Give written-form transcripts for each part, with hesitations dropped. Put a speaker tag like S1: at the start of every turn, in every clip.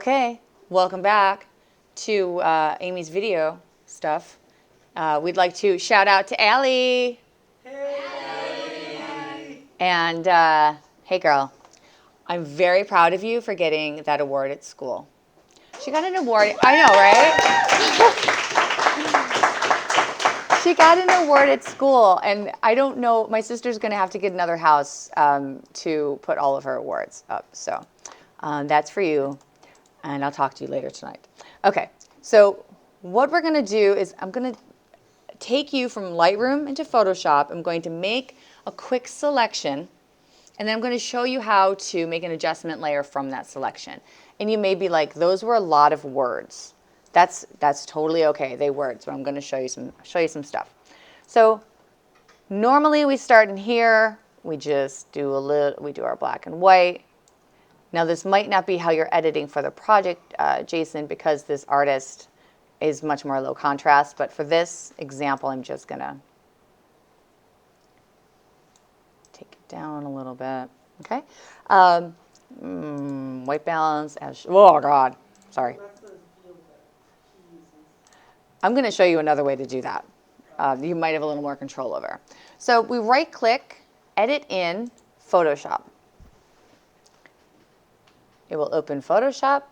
S1: Okay, welcome back to Amy's video stuff. We'd like to shout out to Allie. Hey! And hey girl, I'm very proud of you for getting that award at school. She got an award, I know, right? She got an award at school, and I don't know, my sister's gonna have to get another house to put all of her awards up, so that's for you. And I'll talk to you later tonight. Okay, so what we're going to do is I'm going to take you from Lightroom into Photoshop. I'm going to make a quick selection, and then I'm going to show you how to make an adjustment layer from that selection. And you may be like, those were a lot of words. That's totally okay. They words, but I'm going to show you some stuff. So normally we start in here. We just do we do our black and white. Now, this might not be how you're editing for the project, Jason, because this artist is much more low contrast. But for this example, I'm just going to take it down a little bit. Okay? White balance. Oh, God. Sorry. I'm going to show you another way to do that. You might have a little more control over. So we right-click, edit in Photoshop. It will open Photoshop.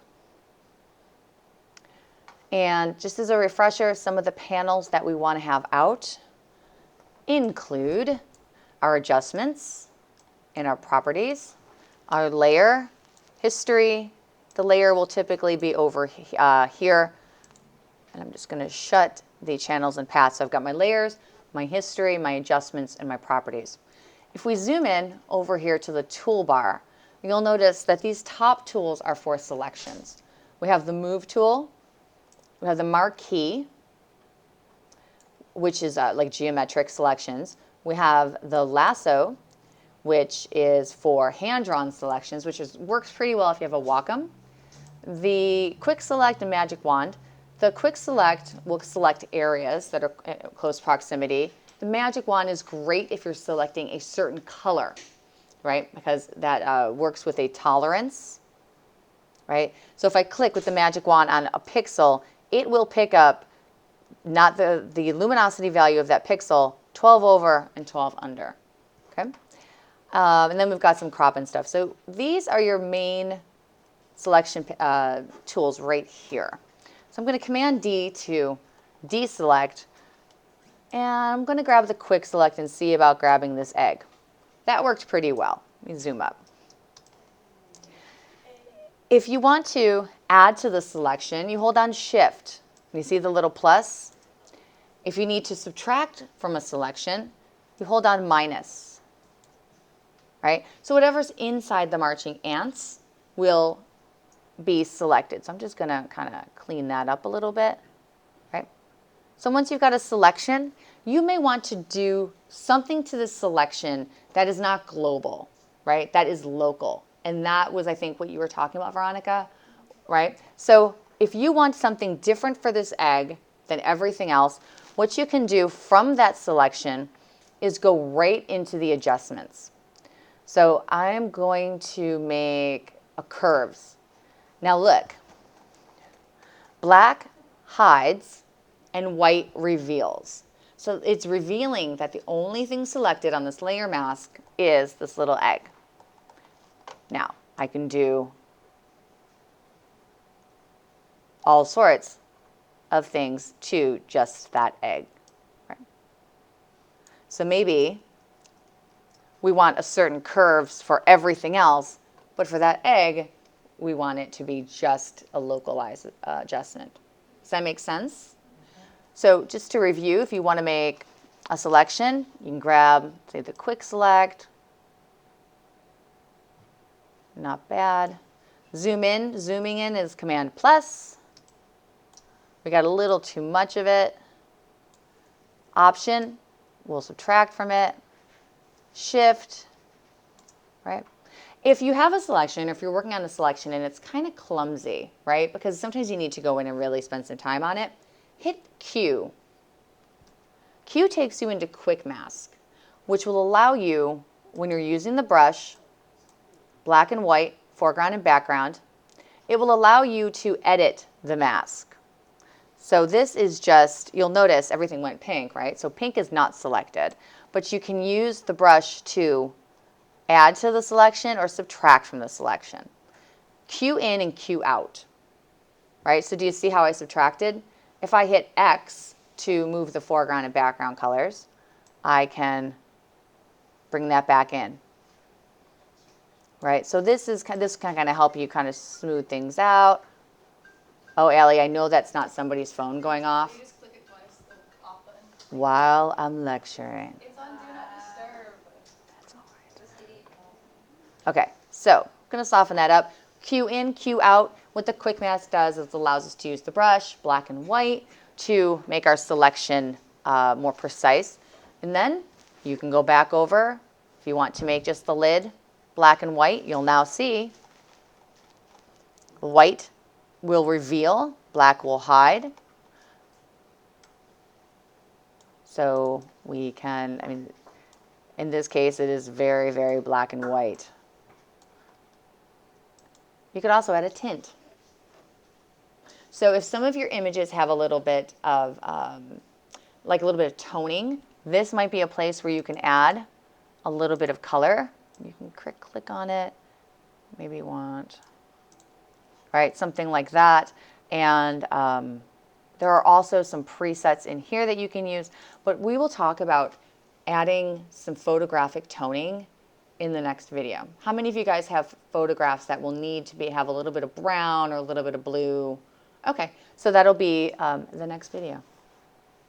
S1: And just as a refresher, some of the panels that we want to have out include our adjustments and our properties, our layer, history. The layer will typically be over here. And I'm just going to shut the channels and paths. So I've got my layers, my history, my adjustments, and my properties. If we zoom in over here to the toolbar, you'll notice that these top tools are for selections. We have the Move tool. We have the Marquee, which is like geometric selections. We have the Lasso, which is for hand-drawn selections, which works pretty well if you have a Wacom. The Quick Select and Magic Wand. The Quick Select will select areas that are at close proximity. The Magic Wand is great if you're selecting a certain color, right? Because that works with a tolerance, right? So if I click with the Magic Wand on a pixel, it will pick up not the luminosity value of that pixel, 12 over and 12 under, okay? And then we've got some crop and stuff. So these are your main selection tools right here. So I'm going to Command D to deselect, and I'm going to grab the Quick Select and see about grabbing this egg. That worked pretty well. Let me zoom up. If you want to add to the selection, you hold down Shift. You see the little plus? If you need to subtract from a selection, you hold down minus. Right? So whatever's inside the marching ants will be selected. So I'm just going to kind of clean that up a little bit. Right? So once you've got a selection, you may want to do something to the selection that is not global, right? That is local. And that was, I think, what you were talking about, Veronica, right? So if you want something different for this egg than everything else, what you can do from that selection is go right into the adjustments. So I'm going to make a curves. Now look, black hides and white reveals. So it's revealing that the only thing selected on this layer mask is this little egg. Now, I can do all sorts of things to just that egg. Right? So maybe we want a certain curves for everything else, but for that egg, we want it to be just a localized adjustment. Does that make sense? So just to review, if you want to make a selection, you can grab, say, the Quick Select. Not bad. Zoom in. Zooming in is Command plus. We got a little too much of it. Option, we'll subtract from it. Shift, right? If you have a selection, if you're working on a selection and it's kind of clumsy, right? Because sometimes you need to go in and really spend some time on it. Hit Q. Q takes you into Quick Mask, which will allow you, when you're using the brush, black and white, foreground and background, it will allow you to edit the mask. So this is just, you'll notice everything went pink, right? So pink is not selected, but you can use the brush to add to the selection or subtract from the selection. Cue in and cue out, right? So do you see how I subtracted? If I hit X to move the foreground and background colors, I can bring that back in, right? So this can kind of help you kind of smooth things out. Oh, Allie, I know that's not somebody's phone going off.
S2: You just click it twice, the off button.
S1: While I'm lecturing.
S2: It's on Do Not Disturb.
S1: That's all right. Okay, so I'm going to soften that up. Cue in, cue out. What the quick mask does is it allows us to use the brush, black and white, to make our selection more precise. And then you can go back over. If you want to make just the lid black and white, you'll now see white will reveal, black will hide. So we can, I mean, in this case, it is very, very black and white. You could also add a tint. So if some of your images have a little bit of, like a little bit of toning, this might be a place where you can add a little bit of color. You can click on it. Maybe you want, right, something like that. And there are also some presets in here that you can use, but we will talk about adding some photographic toning in the next video. How many of you guys have photographs that will need to have a little bit of brown or a little bit of blue? Okay, so that'll be the next video.